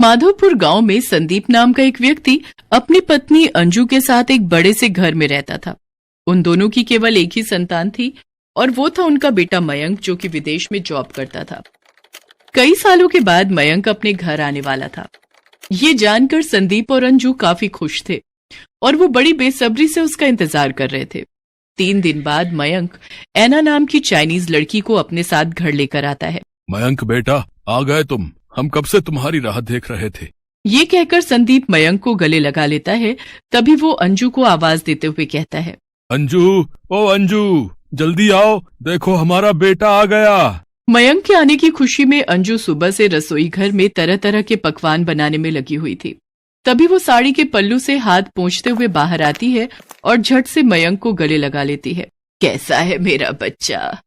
माधोपुर गांव में संदीप नाम का एक व्यक्ति अपनी पत्नी अंजू के साथ एक बड़े से घर में रहता था। उन दोनों की केवल एक ही संतान थी और वो था उनका बेटा मयंक, जो कि विदेश में जॉब करता था। कई सालों के बाद मयंक अपने घर आने वाला था। ये जानकर संदीप और अंजू काफी खुश थे और वो बड़ी बेसब्री से उसका इंतजार कर रहे थे। 3 दिन बाद मयंक ऐना नाम की चाइनीज लड़की को अपने साथ घर लेकर आता है। मयंक बेटा, आ गए तुम। हम कब से तुम्हारी राह देख रहे थे। ये कहकर संदीप मयंक को गले लगा लेता है। तभी वो अंजू को आवाज देते हुए कहता है, अंजू, ओ अंजू, जल्दी आओ, देखो हमारा बेटा आ गया। मयंक के आने की खुशी में अंजू सुबह से रसोई घर में तरह तरह के पकवान बनाने में लगी हुई थी। तभी वो साड़ी के पल्लू से हाथ पोंछते हुए बाहर आती है और झट से मयंक को गले लगा लेती है। कैसा है मेरा बच्चा?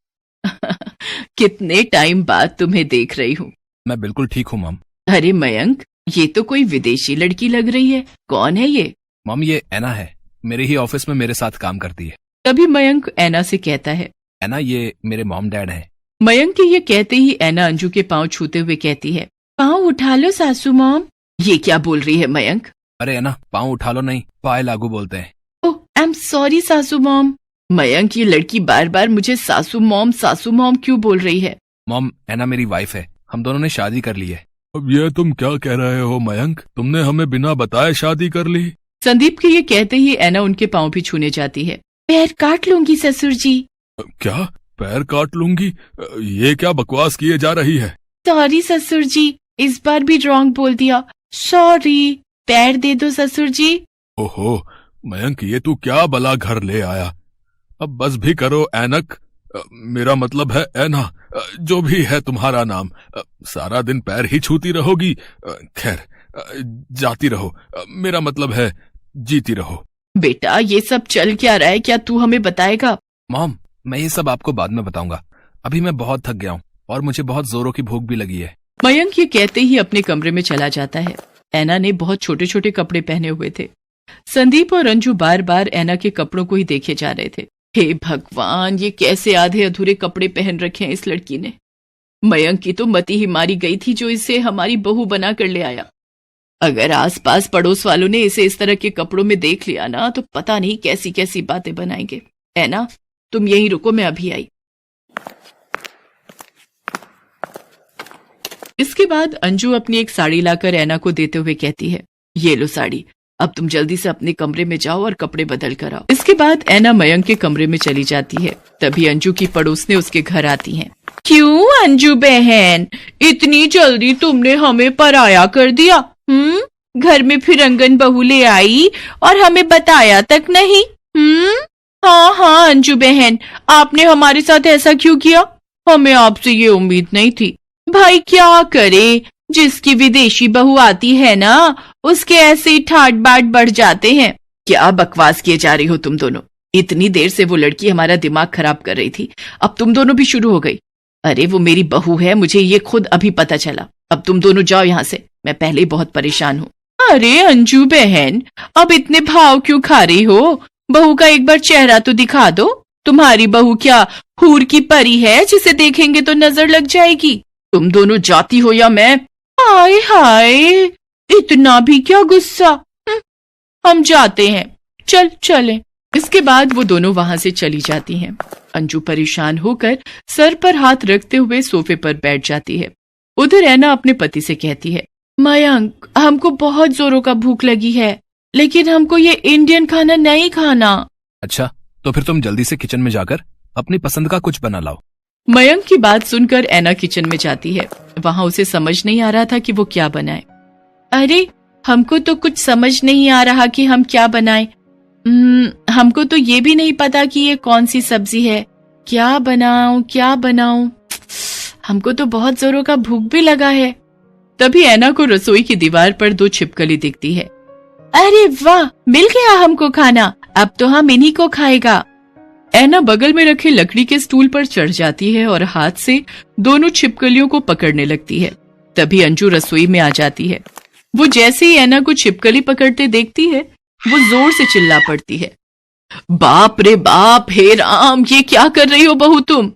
कितने टाइम बाद तुम्हें देख रही हूँ। मैं बिल्कुल ठीक हूँ मम। अरे मयंक, ये तो कोई विदेशी लड़की लग रही है। कौन है ये? मम, ये ऐना है, मेरे ही ऑफिस में मेरे साथ काम करती है। तभी मयंक ऐना से कहता है, ऐना, ये मेरे मॉम डैड हैं। मयंक के ये कहते ही ऐना अंजू के पांव छूते हुए कहती है, पांव उठा लो सासू मॉम। ये क्या बोल रही है मयंक? अरे ऐना, पाँव उठा लो नहीं, पाए लागू बोलते हैं। ओह, आई एम सॉरी सासू मॉम। मयंक, ये लड़की बार बार मुझे सासू मॉम क्यों बोल रही है? मॉम, ऐना मेरी वाइफ है, हम दोनों ने शादी कर ली है। अब ये तुम क्या कह रहे हो मयंक? तुमने हमें बिना बताए शादी कर ली? संदीप के ये कहते ही ऐना उनके पांव भी छूने जाती है। पैर काट लूंगी ससुर जी। क्या? पैर काट लूंगी? ये क्या बकवास किए जा रही है? सॉरी ससुर जी, इस बार भी रॉन्ग बोल दिया। सॉरी, पैर दे दो ससुर जी। ओहो मयंक, ये तू क्या बला घर ले आया? अब बस भी करो ऐनक, मेरा मतलब है ऐना, जो भी है तुम्हारा नाम। सारा दिन पैर ही छूती रहोगी? खैर, जाती रहो, मेरा मतलब है जीती रहो। बेटा, ये सब चल क्या रहा है? क्या तू हमें बताएगा? मॉम, मैं ये सब आपको बाद में बताऊंगा। अभी मैं बहुत थक गया हूँ और मुझे बहुत जोरों की भूख भी लगी है। मयंक ये कहते ही अपने कमरे में चला जाता है। ऐना ने बहुत छोटे छोटे कपड़े पहने हुए थे। संदीप और अंजू बार बार ऐना के कपड़ों को ही देखे जा रहे थे। हे भगवान, ये कैसे आधे अधूरे कपड़े पहन रखे हैं इस लड़की ने। मयंक की तो मती ही मारी गई थी जो इसे हमारी बहू बना कर ले आया। अगर आसपास पड़ोस वालों ने इसे इस तरह के कपड़ों में देख लिया ना, तो पता नहीं कैसी कैसी बातें बनाएंगे। ऐना, तुम यहीं रुको, मैं अभी आई। इसके बाद अंजू अपनी एक साड़ी लाकर ऐना को देते हुए कहती है, ये लो साड़ी, अब तुम जल्दी से अपने कमरे में जाओ और कपड़े बदल कर आओ। इसके बाद ऐना मयंक के कमरे में चली जाती है। तभी अंजू की पड़ोसने उसके घर आती हैं। क्यों अंजू बहन, इतनी जल्दी तुमने हमें पराया कर दिया? घर में फिरंगन बहू ले आई और हमें बताया तक नहीं। हाँ अंजू बहन, आपने हमारे साथ ऐसा क्यों किया? हमें आपसे ये उम्मीद नहीं थी। भाई क्या करे, जिसकी विदेशी बहू आती है ना, उसके ऐसे ही ठाट बाट बढ़ जाते हैं। क्या बकवास किए जा रही हो तुम दोनों? इतनी देर से वो लड़की हमारा दिमाग खराब कर रही थी, अब तुम दोनों भी शुरू हो गई। अरे वो मेरी बहू है, मुझे ये खुद अभी पता चला। अब तुम दोनों जाओ यहाँ से, मैं पहले ही बहुत परेशान हूँ। अरे अंजू बहन, अब इतने भाव क्यों खा रही हो? बहू का एक बार चेहरा तो दिखा दो। तुम्हारी बहू क्या हूर की परी है जिसे देखेंगे तो नजर लग जाएगी? तुम दोनों जाती हो या मैं? हाय हाय, इतना भी क्या गुस्सा। हम जाते हैं, चलें। इसके बाद वो दोनों वहां से चली जाती हैं। अंजू परेशान होकर सर पर हाथ रखते हुए सोफे पर बैठ जाती है। उधर ऐना अपने पति से कहती है, मयंक, हमको बहुत जोरों का भूख लगी है, लेकिन हमको ये इंडियन खाना नहीं खाना। अच्छा, तो फिर तुम जल्दी से किचन में जाकर अपनी पसंद का कुछ बना लाओ। मयंक की बात सुनकर ऐना किचन में जाती है। वहां उसे समझ नहीं आ रहा था कि वो क्या बनाए। अरे हमको तो कुछ समझ नहीं आ रहा कि हम क्या बनाएं। हमको तो ये भी नहीं पता कि ये कौन सी सब्जी है। क्या बनाऊं? हमको तो बहुत जोरों का भूख भी लगा है। तभी ऐना को रसोई की दीवार पर 2 छिपकली दिखती है। अरे वाह, मिल गया हमको खाना, अब तो हम इन्हीं को खाएगा। ऐना बगल में रखे लकड़ी के स्टूल पर चढ़ जाती है और हाथ से दोनों छिपकलियों को पकड़ने लगती है। तभी अंजू रसोई में आ जाती है। वो जैसे ही ऐना को छिपकली पकड़ते देखती है, वो जोर से चिल्ला पड़ती है, बाप रे बाप, हे राम, ये क्या कर रही हो बहू तुम?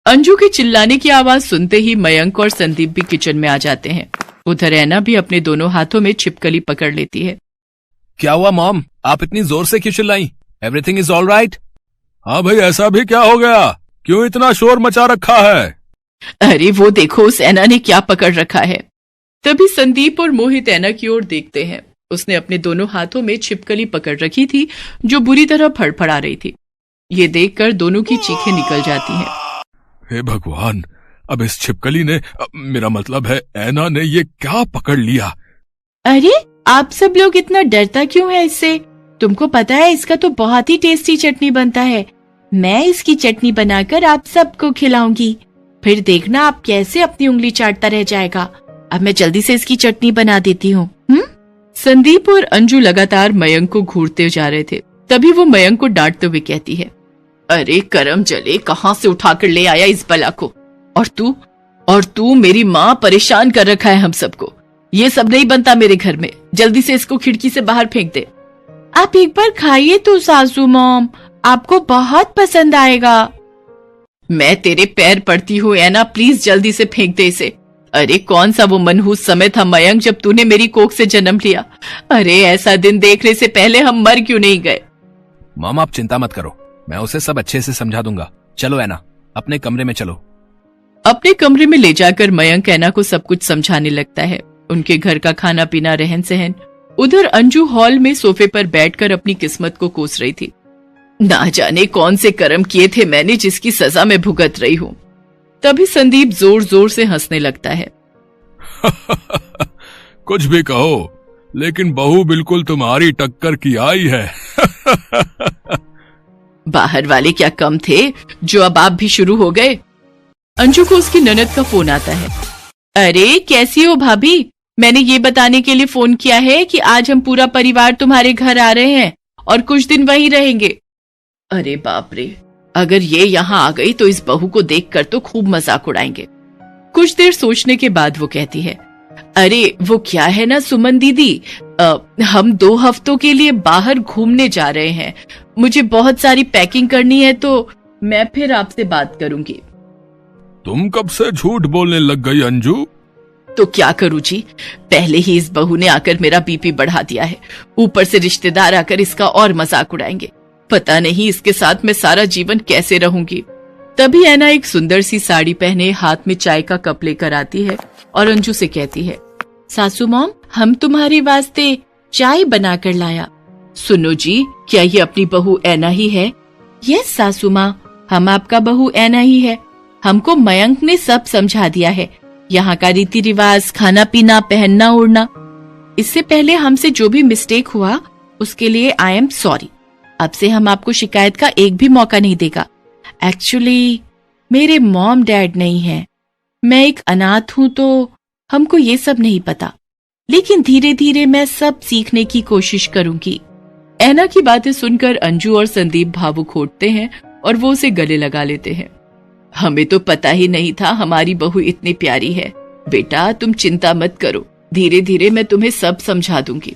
अंजू के चिल्लाने की आवाज सुनते ही मयंक और संदीप भी किचन में आ जाते हैं। उधर ऐना भी अपने दोनों हाथों में छिपकली पकड़ लेती है। क्या हुआ मॉम, आप इतनी जोर से क्यों चिल्लाई? Everything is all right? हाँ भाई, ऐसा भी क्या हो गया? क्यों इतना शोर मचा रखा है? अरे वो देखो, उस ऐना ने क्या पकड़ रखा है। तभी संदीप और मोहित ऐना की ओर देखते हैं। उसने अपने दोनों हाथों में छिपकली पकड़ रखी थी जो बुरी तरह फड़फड़ा रही थी। ये देखकर दोनों की चीखें निकल जाती हैं। हे भगवान, अब इस छिपकली ने, मेरा मतलब है ऐना ने, ये क्या पकड़ लिया? अरे आप सब लोग इतना डरता क्यों है इससे? तुमको पता है इसका तो बहुत ही टेस्टी चटनी बनता है। मैं इसकी चटनी बनाकर आप सबको खिलाऊंगी, फिर देखना आप कैसे अपनी उंगली चाटता रह जाएगा। अब मैं जल्दी से इसकी चटनी बना देती हूँ। संदीप और अंजू लगातार मयंक को घूरते जा रहे थे। तभी वो मयंक को डांटते हुए कहती है, अरे करम जले, कहाँ से उठाकर ले आया इस बला को? और तू मेरी माँ परेशान कर रखा है हम सबको। ये सब नहीं बनता मेरे घर में। जल्दी से इसको खिड़की से बाहर फेंक दे। आप एक बार खाइए तो सासू मॉम, आपको बहुत पसंद आएगा। मैं तेरे पैर पड़ती हूँ ऐना, प्लीज जल्दी से फेंक दे इसे। अरे कौन सा वो मनहूस समय था मयंक जब तूने मेरी कोख से जन्म लिया। अरे ऐसा दिन देखने से पहले हम मर क्यों नहीं गए? मॉम आप चिंता मत करो, मैं उसे सब अच्छे से समझा दूंगा। चलो ऐना, अपने कमरे में चलो। अपने कमरे में ले जाकर मयंक ऐना को सब कुछ समझाने लगता है। उनके घर का खाना पीना, रहन सहन। उधर अंजू हॉल में सोफे पर बैठकर अपनी किस्मत को कोस रही थी। ना जाने कौन से कर्म किए थे मैंने जिसकी सजा में भुगत रही हूँ। तभी संदीप जोर जोर से हंसने लगता है। कुछ भी कहो, लेकिन बहू बिल्कुल तुम्हारी टक्कर की आई है। बाहर वाले क्या कम थे जो अब आप भी शुरू हो गए? अंजू को उसकी ननद का फोन आता है। अरे कैसी हो भाभी? मैंने ये बताने के लिए फोन किया है कि आज हम पूरा परिवार तुम्हारे घर आ रहे हैं और कुछ दिन वहीं रहेंगे। अरे बाप रे, अगर ये यहाँ आ गई तो इस बहू को देखकर तो खूब मजाक उड़ाएंगे। कुछ देर सोचने के बाद वो कहती है, अरे वो क्या है ना सुमन दीदी, हम 2 हफ्तों के लिए बाहर घूमने जा रहे हैं। मुझे बहुत सारी पैकिंग करनी है तो मैं फिर आपसे बात करूंगी। तुम कब से झूठ बोलने लग गई अंजू? तो क्या करूं जी, पहले ही इस बहू ने आकर मेरा बीपी बढ़ा दिया है, ऊपर से रिश्तेदार आकर इसका और मजाक उड़ाएंगे। पता नहीं इसके साथ मैं सारा जीवन कैसे रहूंगी। तभी ऐना एक सुंदर सी साड़ी पहने हाथ में चाय का कप लेकर आती है और अंजू से कहती है, सासू मॉम, हम तुम्हारे वास्ते चाय बनाकर लाया। सुनो जी, क्या ये अपनी बहू ऐना ही है? यस सासू माँ, हम आपका बहू ऐना ही है। हमको मयंक ने सब समझा दिया है, यहाँ का रीति रिवाज, खाना पीना, पहनना ओढ़ना। इससे पहले हमसे जो भी मिस्टेक हुआ उसके लिए आई एम सॉरी। अब से हम आपको शिकायत का एक भी मौका नहीं देगा। एक्चुअली मेरे मॉम डैड नहीं है, मैं एक अनाथ हूँ तो हमको ये सब नहीं पता, लेकिन धीरे धीरे मैं सब सीखने की कोशिश करूंगी। ऐना की बातें सुनकर अंजू और संदीप भावुक होते हैं और वो उसे गले लगा लेते हैं। हमें तो पता ही नहीं था हमारी बहू इतनी प्यारी है। बेटा तुम चिंता मत करो, धीरे धीरे मैं तुम्हें सब समझा दूंगी।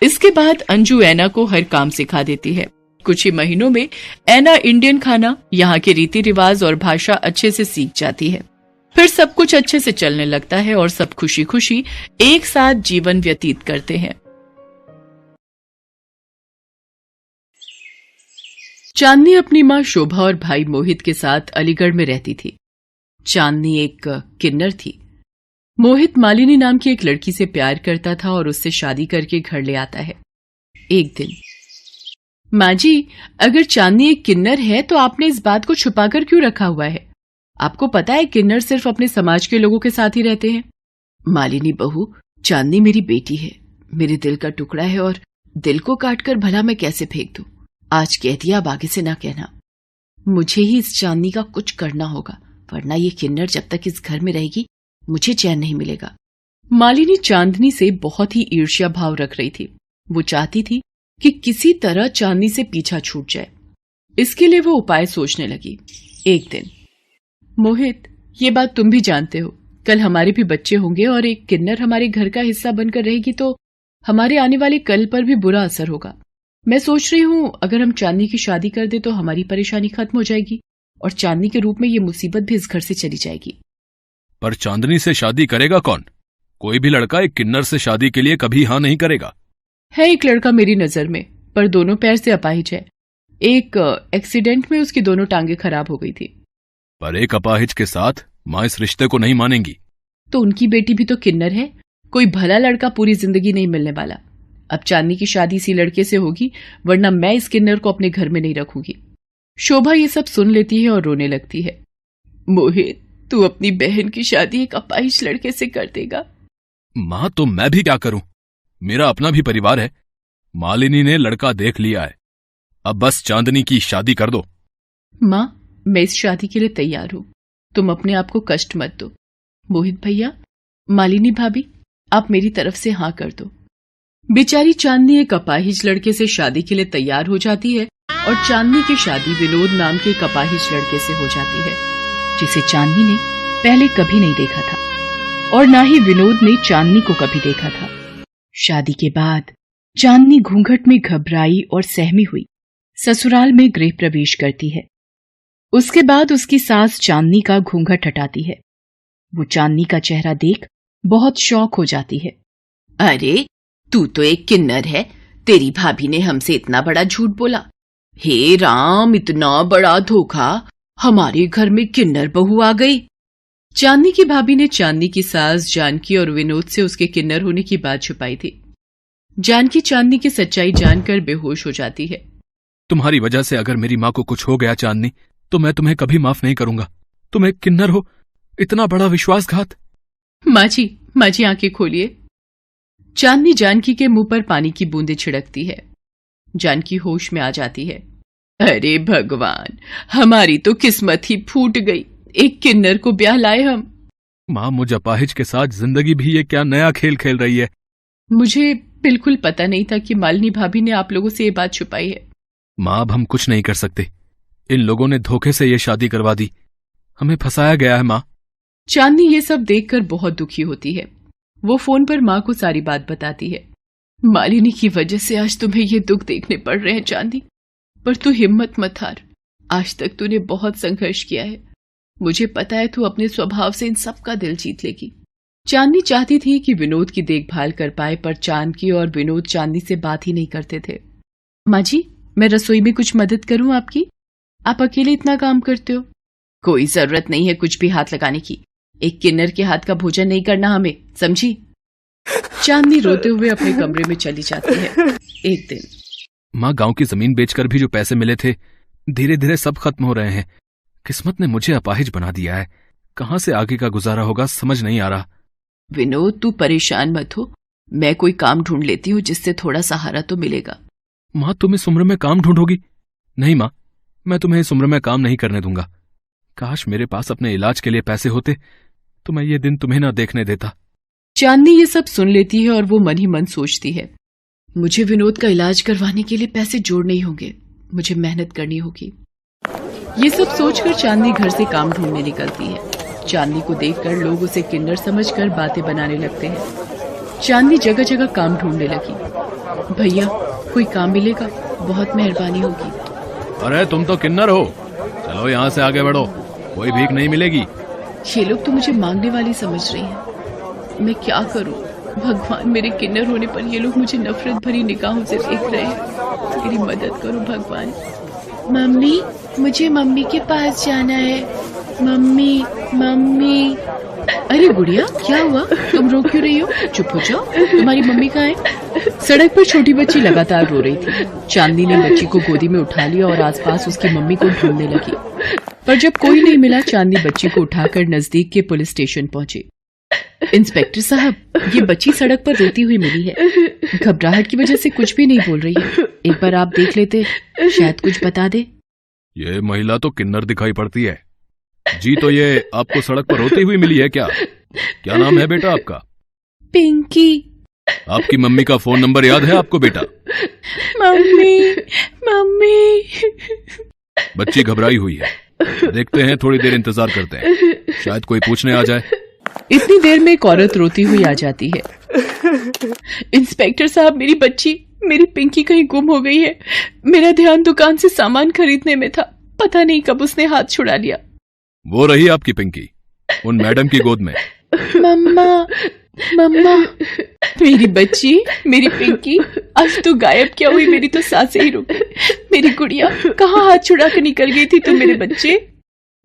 इसके बाद अंजू ऐना को हर काम सिखा देती है। कुछ ही महीनों में ऐना इंडियन खाना, यहाँ के रीति रिवाज और भाषा अच्छे से सीख जाती है। फिर सब कुछ अच्छे से चलने लगता है और सब खुशी खुशी एक साथ जीवन व्यतीत करते हैं। चांदनी अपनी माँ शोभा और भाई मोहित के साथ अलीगढ़ में रहती थी। चांदनी एक किन्नर थी। मोहित मालिनी नाम की एक लड़की से प्यार करता था और उससे शादी करके घर ले आता है। एक दिन, माँ जी, अगर चांदनी एक किन्नर है तो आपने इस बात को छुपाकर क्यों रखा हुआ है? आपको पता है किन्नर सिर्फ अपने समाज के लोगों के साथ ही रहते हैं। मालिनी बहू, चांदनी मेरी बेटी है, मेरे दिल का टुकड़ा है और दिल को काटकर भला मैं कैसे फेंक दूं? आज कह दिया, अब आगे से ना कहना। मुझे ही इस चांदनी का कुछ करना होगा, वरना ये किन्नर जब तक इस घर में रहेगी मुझे चैन नहीं मिलेगा। मालिनी चांदनी से बहुत ही ईर्ष्या भाव रख रही थी। वो चाहती थी कि किसी तरह चांदनी से पीछा छूट जाए। इसके लिए वो उपाय सोचने लगी। एक दिन, मोहित, ये बात तुम भी जानते हो, कल हमारे भी बच्चे होंगे और एक किन्नर हमारे घर का हिस्सा बनकर रहेगी तो हमारे आने वाले कल पर भी बुरा असर होगा। मैं सोच रही हूँ अगर हम चांदनी की शादी कर दे तो हमारी परेशानी खत्म हो जाएगी और चांदनी के रूप में ये मुसीबत भी इस घर से चली जाएगी। पर चांदनी से शादी करेगा कौन? कोई भी लड़का एक किन्नर से शादी के लिए कभी हाँ नहीं करेगा। है एक लड़का मेरी नजर में, पर दोनों पैर से अपाहिज है। एक एक्सीडेंट में उसकी दोनों टांगे खराब हो गई थी। पर एक अपाहिज के साथ माँ इस रिश्ते को नहीं मानेंगी। तो उनकी बेटी भी तो किन्नर है। कोई भला लड़का पूरी जिंदगी नहीं मिलने वाला। अब चांदनी की शादी इसी लड़के से होगी, वरना मैं इस किन्नर को अपने घर में नहीं रखूंगी। शोभा ये सब सुन लेती है और रोने लगती है। मोहित, तू अपनी बहन की शादी एक अपाहिज लड़के से कर देगा? माँ तो मैं भी क्या करूं, मेरा अपना भी परिवार है। मालिनी ने लड़का देख लिया है, अब बस चांदनी की शादी कर दो। माँ, मैं इस शादी के लिए तैयार हूं, तुम अपने आप को कष्ट मत दो। मोहित भैया, मालिनी भाभी, आप मेरी तरफ से हाँ कर दो। बेचारी चांदनी एक अपाहिज लड़के से शादी के लिए तैयार हो जाती है और चांदनी की शादी विनोद नाम के एक अपाहिज लड़के से हो जाती है, जिसे चांदनी ने पहले कभी नहीं देखा था और ना ही विनोद ने चांदनी को कभी देखा था। शादी के बाद चांदनी घूंघट में घबराई और सहमी हुई ससुराल में गृह प्रवेश करती है। उसके बाद उसकी सास चांदनी का घूंघट हटाती है। वो चांदनी का चेहरा देख बहुत शौक हो जाती है। अरे, तू तो एक किन्नर है, तेरी भाभी ने हमसे इतना बड़ा झूठ बोला। हे राम, इतना बड़ा धोखा, हमारे घर में किन्नर बहू आ गई। चांदनी की भाभी ने चांदनी की सास जानकी और विनोद से उसके किन्नर होने की बात छुपाई थी। जानकी चांदनी की सच्चाई जानकर बेहोश हो जाती है। तुम्हारी वजह से अगर मेरी माँ को कुछ हो गया चांदनी, तो मैं तुम्हें कभी माफ नहीं करूंगा। तुम एक किन्नर हो, इतना बड़ा विश्वासघात। माँ जी आंखें खोलिए। चांदनी जानकी के मुंह पर पानी की बूंदें छिड़कती है। जानकी होश में आ जाती है। अरे भगवान, हमारी तो किस्मत ही फूट गई, एक किन्नर को ब्याह लाए हम। माँ, मुझ अपाहिज के साथ जिंदगी भी ये क्या नया खेल खेल रही है। मुझे बिल्कुल पता नहीं था कि मालिनी भाभी ने आप लोगों से ये बात छुपाई है। माँ, अब हम कुछ नहीं कर सकते। इन लोगों ने धोखे से ये शादी करवा दी, हमें फंसाया गया है। माँ, चांदनी ये सब देखकर बहुत दुखी होती है। वो फोन पर माँ को सारी बात बताती है। मालिनी की वजह से आज तुम्हें ये दुख देखने पड़ रहे हैं चांदनी, पर तू हिम्मत मत हार। आज तक तूने बहुत संघर्ष किया है। मुझे पता है तू अपने स्वभाव से इन सब का दिल जीत लेगी। चांदनी चाहती थी कि विनोद की देखभाल कर पाए, पर जानकी और विनोद चांदनी से बात ही नहीं करते थे। माँ जी, मैं रसोई में कुछ मदद करूं आपकी? आप अकेले इतना काम करते हो। कोई जरूरत नहीं है कुछ भी हाथ लगाने की। एक किन्नर के हाथ का भोजन नहीं करना हमें, समझी? चांदनी रोते हुए अपने कमरे में चली जाती है। एक दिन माँ, गांव की जमीन बेचकर भी जो पैसे मिले थे, धीरे धीरे सब खत्म हो रहे हैं। किस्मत ने मुझे अपाहिज बना दिया है। कहां से आगे का गुजारा होगा समझ नहीं आ रहा। विनोद, तू परेशान मत हो, मैं कोई काम ढूंढ लेती हूँ जिससे थोड़ा सहारा तो मिलेगा। माँ, तुम इस उम्र में काम ढूंढोगी? नहीं माँ, मैं तुम्हें इस उम्र में काम नहीं करने दूंगा। काश मेरे पास अपने इलाज के लिए पैसे होते तो मैं ये दिन तुम्हें ना देखने देता। चांदनी ये सब सुन लेती है और वो मन ही मन सोचती है, मुझे विनोद का इलाज करवाने के लिए पैसे जोड़ने ही होंगे, मुझे मेहनत करनी होगी। ये सब सोचकर चांदनी घर से काम ढूंढने निकलती है। चांदनी को देखकर लोग उसे किन्नर समझकर बातें बनाने लगते हैं। चांदनी जगह जगह काम ढूंढने लगी। भैया, कोई काम मिलेगा? बहुत मेहरबानी होगी। अरे तुम तो किन्नर हो, चलो यहाँ से आगे बढ़ो, कोई भीख नहीं मिलेगी। ये लोग तो मुझे मांगने वाली समझ रही हैं। मैं क्या करूं? भगवान, मेरे किन्नर होने पर ये लोग मुझे नफरत भरी निगाहों से देख रहे हैं। मेरी मदद करो भगवान। मम्मी, मुझे मम्मी के पास जाना है। Mummy, mummy. अरे गुड़िया, क्या हुआ? तुम रो क्यों रही हो? चुप हो जाओ, तुम्हारी मम्मी कहाँ है? सड़क पर छोटी बच्ची लगातार रो रही थी। चांदनी ने बच्ची को गोदी में उठा लिया और आसपास उसकी मम्मी को ढूंढने लगी, पर जब कोई नहीं मिला, चांदनी बच्ची को उठाकर नजदीक के पुलिस स्टेशन पहुंची। इंस्पेक्टर साहब, ये बच्ची सड़क पर रोती हुई मिली है। घबराहट की वजह से कुछ भी नहीं बोल रही है। एक बार आप देख लेते, शायद कुछ बता दे। ये महिला तो किन्नर दिखाई पड़ती है जी। तो ये आपको सड़क पर रोती हुई मिली है क्या? क्या नाम है बेटा आपका? पिंकी। आपकी मम्मी का फोन नंबर याद है आपको बेटा? Mummy, mummy. बच्ची घबराई हुई है, देखते हैं, थोड़ी देर इंतजार करते हैं, शायद कोई पूछने आ जाए। इतनी देर में एक औरत रोती हुई आ जाती है। इंस्पेक्टर साहब, मेरी बच्ची, मेरी पिंकी कहीं गुम हो गई है। मेरा ध्यान दुकान से सामान खरीदने में था, पता नहीं कब उसने हाथ छुड़ा लिया। वो रही आपकी पिंकी, उन मैडम की गोद में। मम्मा, मम्मा, मेरी बच्ची, मेरी पिंकी, आज तो गायब क्या हुई? मेरी तो सांसें ही रुक गई। मेरी गुड़िया कहाँ हाथ छुड़ा कर निकल गई थी तुम मेरे बच्चे?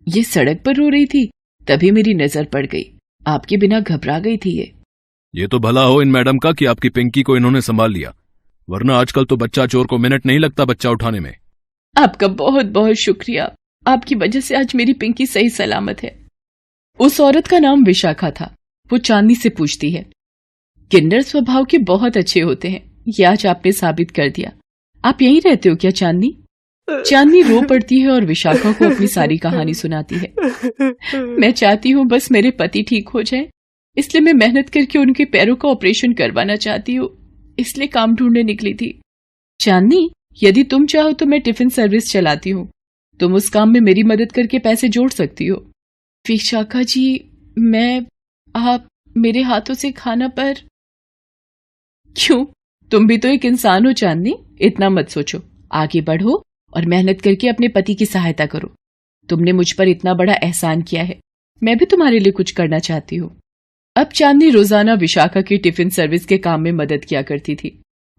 ये सड़क पर रो रही थी, तभी मेरी नजर पड़ गई। आपके बिना घबरा गई थी ये तो भला हो इन मैडम का कि आपकी पिंकी को इन्होंने संभाल लिया, वरना आजकल तो बच्चा चोर को मिनट नहीं लगता बच्चा उठाने में। आपका बहुत बहुत शुक्रिया, आपकी वजह से आज मेरी पिंकी सही सलामत है। उस औरत का नाम विशाखा था। वो चांदनी से पूछती है, किन्नर स्वभाव के बहुत अच्छे होते हैं, ये आज आपने साबित कर दिया। आप यहीं रहते हो क्या चांदनी? चांदनी रो पड़ती है और विशाखा को अपनी सारी कहानी सुनाती है। मैं चाहती हूँ बस मेरे पति ठीक हो जाए, इसलिए मैं मेहनत करके उनके पैरों का ऑपरेशन करवाना चाहती हूँ, इसलिए काम ढूंढने निकली थी। चांदनी, यदि तुम चाहो तो मैं टिफिन सर्विस चलाती हूँ, तुम उस काम में मेरी मदद करके पैसे जोड़ सकती हो। विशाखा जी, आप मेरे हाथों से खाना पर क्यों? तुम भी तो एक इंसान हो चांदनी, इतना मत सोचो, आगे बढ़ो और मेहनत करके अपने पति की सहायता करो। तुमने मुझ पर इतना बड़ा एहसान किया है, मैं भी तुम्हारे लिए कुछ करना चाहती हूँ। अब चांदनी रोजाना विशाखा की टिफिन सर्विस के काम में मदद किया करती थी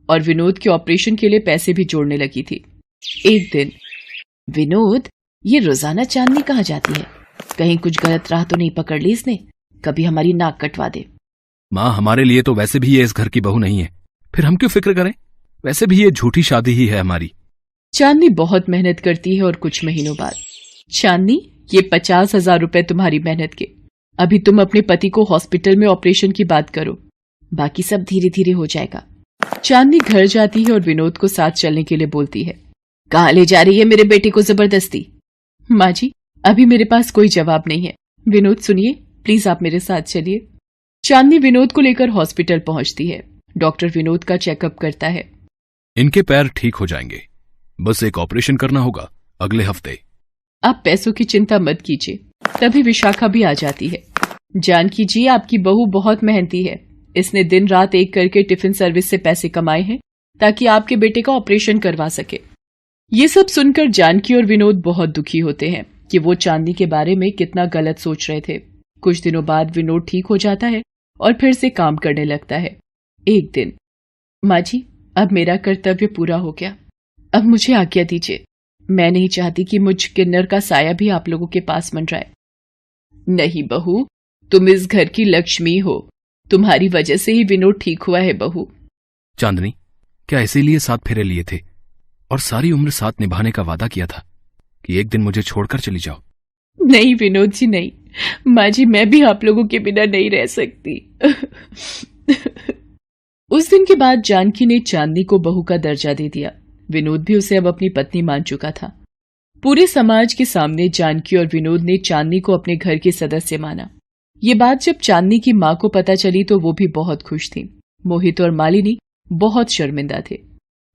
और विनोद के ऑपरेशन के लिए पैसे भी जोड़ने लगी थी। एक दिन, विनोद, ये रोजाना चांदनी कहाँ जाती है? कहीं कुछ गलत राह तो नहीं पकड़ ली इसने? कभी हमारी नाक कटवा दे। माँ, हमारे लिए तो वैसे भी ये इस घर की बहू नहीं है, फिर हम क्यों फिक्र करें? वैसे भी ये झूठी शादी ही है हमारी। चांदनी बहुत मेहनत करती है और कुछ महीनों बाद, चांदनी, ये 50,000 रुपए तुम्हारी मेहनत के। अभी तुम अपने पति को हॉस्पिटल में ऑपरेशन की बात करो, बाकी सब धीरे धीरे हो जाएगा। चांदनी घर जाती है और विनोद को साथ चलने के लिए बोलती है। कहाँ ले जा रही है मेरे बेटे को जबरदस्ती? माँ जी, अभी मेरे पास कोई जवाब नहीं है। विनोद सुनिए, प्लीज आप मेरे साथ चलिए। चांदनी विनोद को लेकर हॉस्पिटल पहुंचती है। डॉक्टर विनोद का चेकअप करता है। इनके पैर ठीक हो जाएंगे, बस एक ऑपरेशन करना होगा अगले हफ्ते। आप पैसों की चिंता मत कीजिए। तभी विशाखा भी आ जाती है। जानकी जी, आपकी बहू बहुत मेहनती है, इसने दिन रात एक करके टिफिन सर्विस से पैसे कमाए हैं ताकि आपके बेटे का ऑपरेशन करवा सके। ये सब सुनकर जानकी और विनोद बहुत दुखी होते हैं कि वो चांदनी के बारे में कितना गलत सोच रहे थे। कुछ दिनों बाद विनोद ठीक हो जाता है और फिर से काम करने लगता है। एक दिन, माँ जी, अब मेरा कर्तव्य पूरा हो गया, अब मुझे आज्ञा दीजिए। मैं नहीं चाहती कि मुझ किन्नर का साया भी आप लोगों के पास मंडराए। नहीं बहू, तुम इस घर की लक्ष्मी हो, तुम्हारी वजह से ही विनोद ठीक हुआ है बहू। चांदनी, क्या इसीलिए 7 फेरे लिए थे और सारी उम्र साथ निभाने का वादा किया था कि एक दिन मुझे छोड़कर चली जाओ? नहीं विनोद जी, नहीं। माँ जी, मैं भी आप लोगों के बिना नहीं रह सकती। उस दिन के बाद जानकी ने चांदनी को बहू का दर्जा दे दिया। विनोद भी उसे अब अपनी पत्नी मान चुका था। पूरे समाज के सामने जानकी और विनोद ने चांदनी को अपने घर के सदस्य माना। ये बात जब चांदनी की माँ को पता चली तो वो भी बहुत खुश थी। मोहित और मालिनी बहुत शर्मिंदा थे।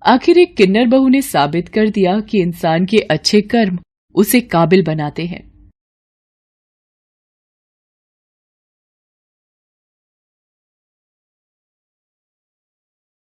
आखिर एक किन्नर बहू ने साबित कर दिया कि इंसान के अच्छे कर्म उसे काबिल बनाते हैं।